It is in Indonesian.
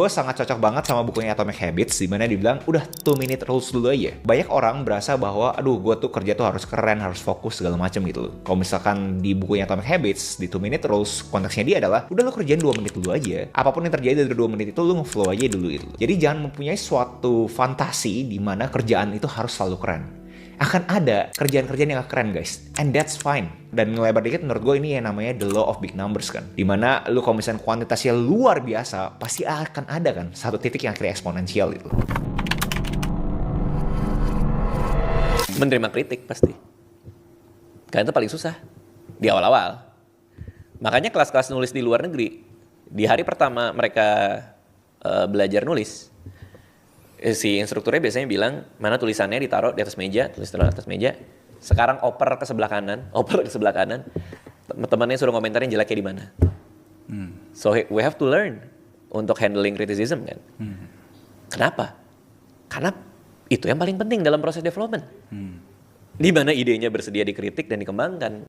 Gue sangat cocok banget sama bukunya Atomic Habits, dimana dibilang udah 2-minute rules dulu aja. Banyak orang berasa bahwa aduh gue tuh kerja tuh harus keren, harus fokus segala macam gitu loh. Kalau misalkan di bukunya Atomic Habits, di 2-minute rules, konteksnya dia adalah udah lo kerjain 2 menit dulu aja. Apapun yang terjadi dari 2 menit itu lo nge-flow aja dulu gitu. Jadi jangan mempunyai suatu fantasi di mana kerjaan itu harus selalu keren. Akan ada kerjaan-kerjaan yang gak keren guys, and that's fine. Dan ngelebar dikit menurut gue ini yang namanya the law of big numbers kan, dimana lu kalau misalnya kuantitasnya luar biasa, pasti akan ada kan satu titik yang akhirnya eksponensial itu. Menerima kritik pasti, karena itu paling susah di awal-awal. Makanya kelas-kelas nulis di luar negeri, di hari pertama mereka belajar nulis, si instrukturnya biasanya bilang, mana tulisannya ditaruh di atas meja, tulis di atas meja. Sekarang oper ke sebelah kanan, teman-temannya suruh komentarin jeleknya di mana. So we have to learn untuk handling criticism kan. Kenapa? Karena itu yang paling penting dalam proses development. Di mana idenya bersedia dikritik dan dikembangkan.